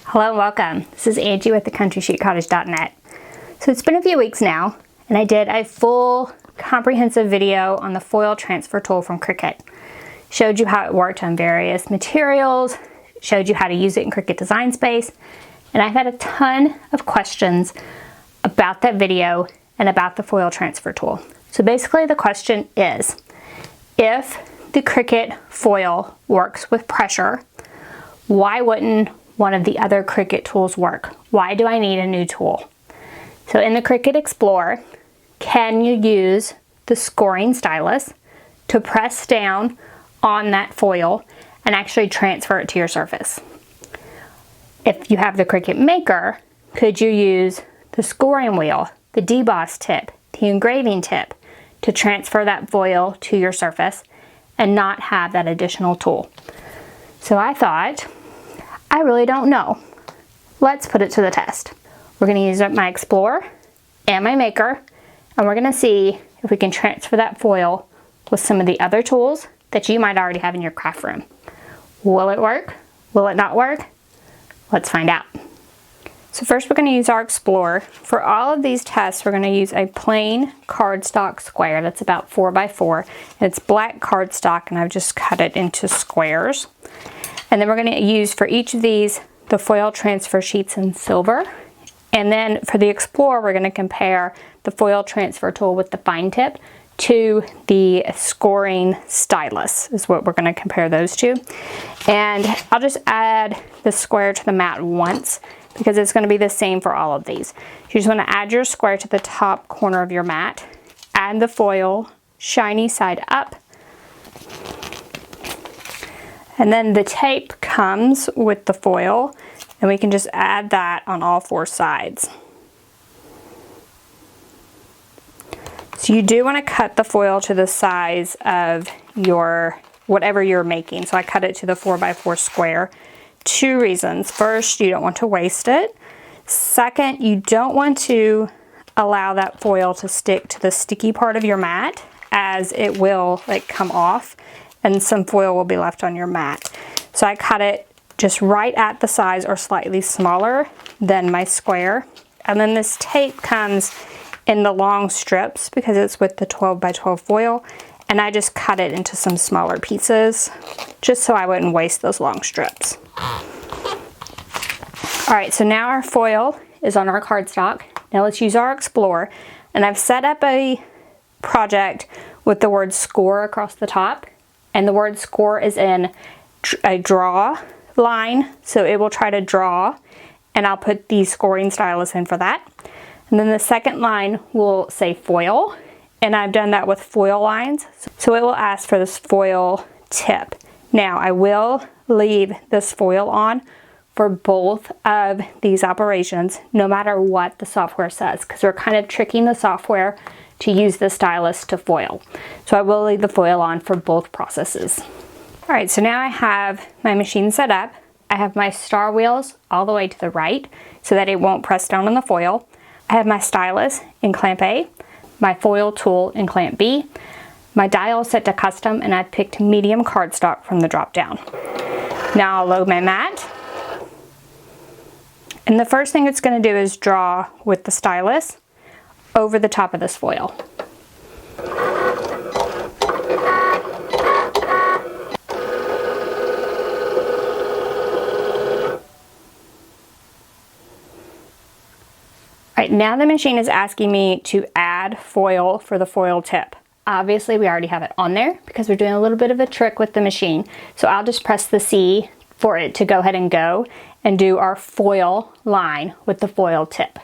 Hello and welcome. This is Angie with thecountrysheetcottage.net. So it's been a few weeks now, and I did a full comprehensive video on the foil transfer tool from Cricut. Showed you how it worked on various materials, showed you how to use it in Cricut Design Space, and I've had a ton of questions about that video and about the foil transfer tool. So basically the question is, if the Cricut foil works with pressure, why wouldn't one of the other Cricut tools work? Why do I need a new tool? So in the Cricut Explorer, can you use the scoring stylus to press down on that foil and actually transfer it to your surface? If you have the Cricut Maker, could you use the scoring wheel, the deboss tip, the engraving tip to transfer that foil to your surface and not have that additional tool? So I thought, I really don't know. Let's put it to the test. We're going to use my Explorer and my Maker, and we're going to see if we can transfer that foil with some of the other tools that you might already have in your craft room. Will it work? Will it not work? Let's find out. So first we're going to use our Explorer. For all of these tests, we're going to use a plain cardstock square that's about 4 by 4. And it's black cardstock, and I've just cut it into squares. And then we're going to use for each of these the foil transfer sheets in silver. And then for the Explorer, we're going to compare the foil transfer tool with the fine tip to the scoring stylus is what we're going to compare those to. And I'll just add the square to the mat once because it's going to be the same for all of these. You just want to add your square to the top corner of your mat, add the foil shiny side up, and then the tape comes with the foil, and we can just add that on all 4 sides. So you do want to cut the foil to the size of your whatever you're making. So I cut it to the 4 by 4 square. 2 reasons. First, you don't want to waste it. Second, you don't want to allow that foil to stick to the sticky part of your mat, as it will come off and some foil will be left on your mat. So I cut it just right at the size or slightly smaller than my square. And then this tape comes in the long strips because it's with the 12 by 12 foil, and I just cut it into some smaller pieces just so I wouldn't waste those long strips. All right, so now our foil is on our cardstock. Now let's use our Explorer, and I've set up a project with the word score across the top, and the word score is in a draw line, so it will try to draw, and I'll put the scoring stylus in for that. And then the second line will say foil, and I've done that with foil lines, so it will ask for this foil tip. Now I will leave this foil on for both of these operations, no matter what the software says, because we're kind of tricking the software to use the stylus to foil. So I will leave the foil on for both processes. All right, so now I have my machine set up. I have my star wheels all the way to the right so that it won't press down on the foil. I have my stylus in clamp A, my foil tool in clamp B, my dial set to custom, and I've picked medium cardstock from the drop down. Now I'll load my mat. And the first thing it's going to do is draw with the stylus over the top of this foil. All right, now the machine is asking me to add foil for the foil tip. Obviously, we already have it on there because we're doing a little bit of a trick with the machine. So I'll just press the C for it to go ahead and go and do our foil line with the foil tip.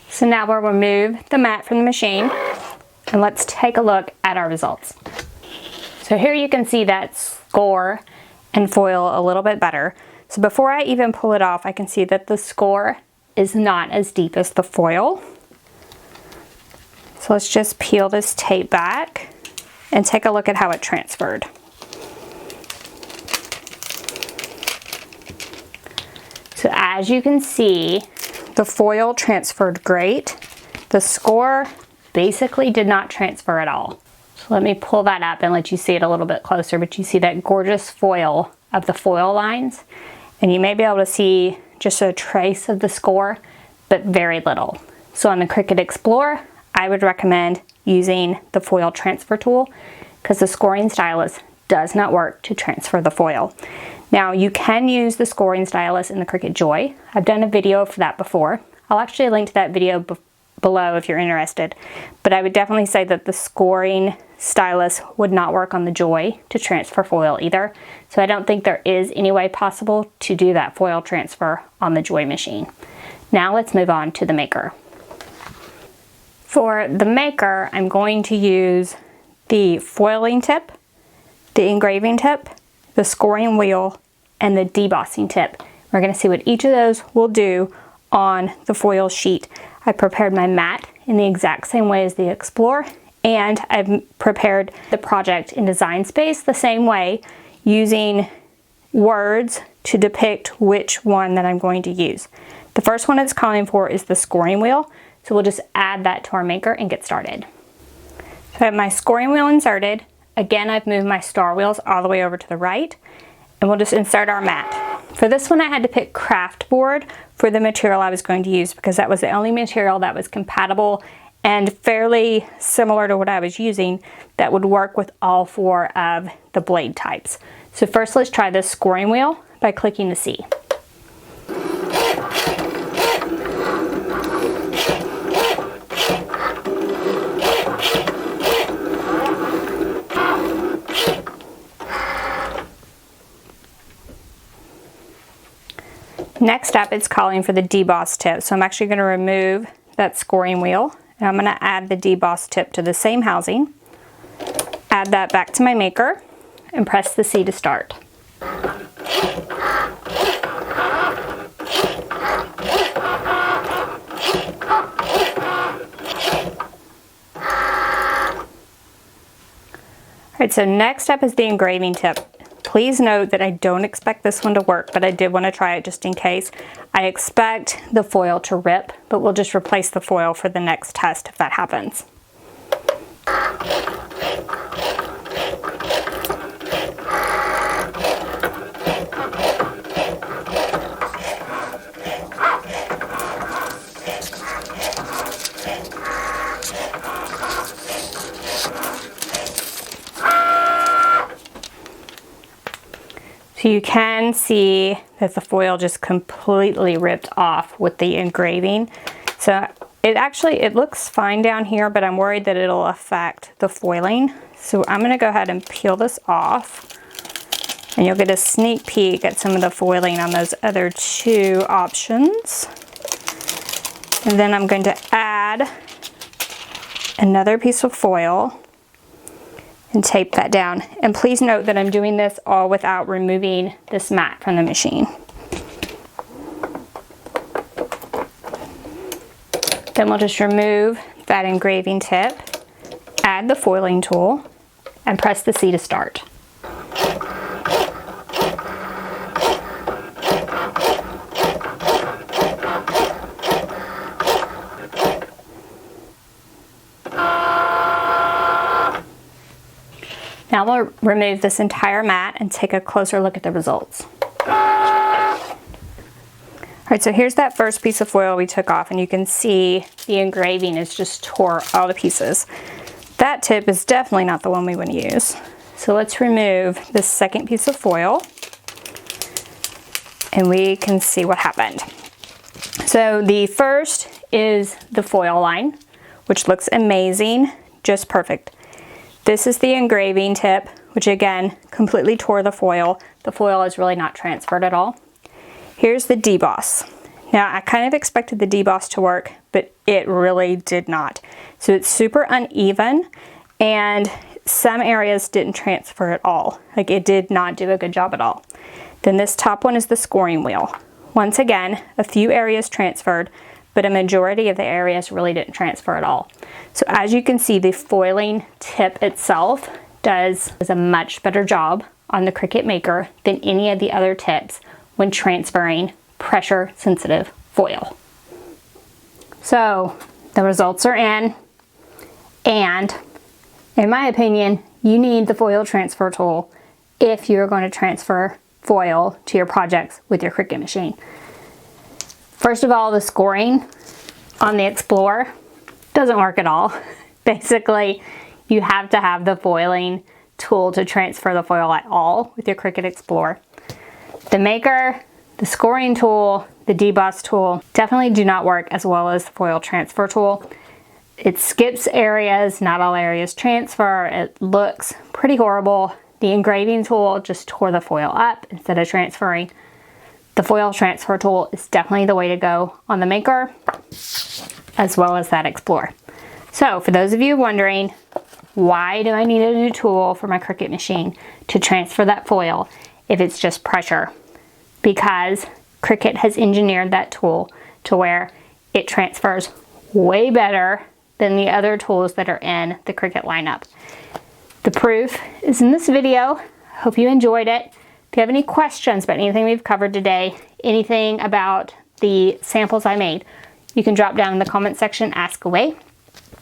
So now we'll remove the mat from the machine, and let's take a look at our results. So here you can see that score and foil a little bit better. So before I even pull it off, I can see that the score is not as deep as the foil. So let's just peel this tape back and take a look at how it transferred. So as you can see, the foil transferred great. The score basically did not transfer at all. So let me pull that up and let you see it a little bit closer, but you see that gorgeous foil of the foil lines, and you may be able to see just a trace of the score, but very little. So on the Cricut Explorer, I would recommend using the foil transfer tool because the scoring stylus does not work to transfer the foil. Now you can use the scoring stylus in the Cricut Joy. I've done a video for that before. I'll actually link to that video below if you're interested, but I would definitely say that the scoring stylus would not work on the Joy to transfer foil either. So I don't think there is any way possible to do that foil transfer on the Joy machine. Now let's move on to the Maker. For the Maker, I'm going to use the foiling tip, the engraving tip, the scoring wheel, and the debossing tip. We're going to see what each of those will do on the foil sheet. I prepared my mat in the exact same way as the Explorer, and I've prepared the project in Design Space the same way, using words to depict which one that I'm going to use. The first one it's calling for is the scoring wheel, so we'll just add that to our Maker and get started. So I have my scoring wheel inserted. Again, I've moved my star wheels all the way over to the right, and we'll just insert our mat. For this one, I had to pick craft board for the material I was going to use because that was the only material that was compatible and fairly similar to what I was using that would work with all four of the blade types. So first, let's try this scoring wheel by clicking the C. Next up, it's calling for the deboss tip. So I'm actually going to remove that scoring wheel, and I'm going to add the deboss tip to the same housing, add that back to my Maker, and press the C to start. Alright, so next up is the engraving tip. Please note that I don't expect this one to work, but I did want to try it just in case. I expect the foil to rip, but we'll just replace the foil for the next test if that happens. So you can see that the foil just completely ripped off with the engraving. So it looks fine down here, but I'm worried that it'll affect the foiling. So I'm going to go ahead and peel this off, and you'll get a sneak peek at some of the foiling on those other two options. And then I'm going to add another piece of foil and tape that down. And please note that I'm doing this all without removing this mat from the machine. Then we'll just remove that engraving tip, add the foiling tool, and press the C to start. Now we'll remove this entire mat and take a closer look at the results. Alright, so here's that first piece of foil we took off, and you can see the engraving is just tore all the pieces. That tip is definitely not the one we want to use. So let's remove this second piece of foil, and we can see what happened. So the first is the foil line, which looks amazing, just perfect. This is the engraving tip, which again, completely tore the foil. The foil is really not transferred at all. Here's the deboss. Now, I kind of expected the deboss to work, but it really did not. So it's super uneven, and some areas didn't transfer at all. Like, it did not do a good job at all. Then this top one is the scoring wheel. Once again, a few areas transferred, but a majority of the areas really didn't transfer at all. So as you can see, the foiling tip itself does a much better job on the Cricut Maker than any of the other tips when transferring pressure sensitive foil. So the results are in, and in my opinion, you need the foil transfer tool if you're going to transfer foil to your projects with your Cricut machine. First of all, the scoring on the Explorer doesn't work at all. Basically, you have to have the foiling tool to transfer the foil at all with your Cricut Explorer. The Maker, the scoring tool, the deboss tool definitely do not work as well as the foil transfer tool. It skips areas, not all areas transfer. It looks pretty horrible. The engraving tool just tore the foil up instead of transferring. The foil transfer tool is definitely the way to go on the Maker as well as that Explorer. So for those of you wondering, why do I need a new tool for my Cricut machine to transfer that foil if it's just pressure? Because Cricut has engineered that tool to where it transfers way better than the other tools that are in the Cricut lineup. The proof is in this video. Hope you enjoyed it. If you have any questions about anything we've covered today, anything about the samples I made, you can drop down in the comment section, ask away.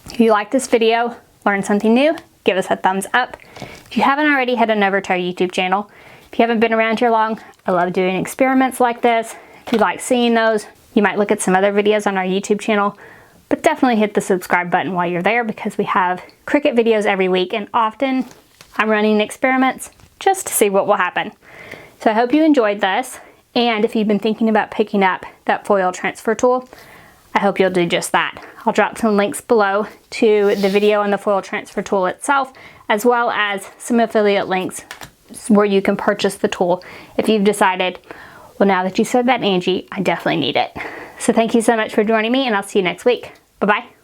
If you like this video, learned something new, give us a thumbs up. If you haven't already, head on over to our YouTube channel. If you haven't been around here long, I love doing experiments like this. If you like seeing those, you might look at some other videos on our YouTube channel, but definitely hit the subscribe button while you're there because we have Cricut videos every week, and often I'm running experiments just to see what will happen. So I hope you enjoyed this, and if you've been thinking about picking up that foil transfer tool, I hope you'll do just that. I'll drop some links below to the video on the foil transfer tool itself, as well as some affiliate links where you can purchase the tool if you've decided, well, now that you said that, Angie, I definitely need it. So thank you so much for joining me, and I'll see you next week. Bye-bye.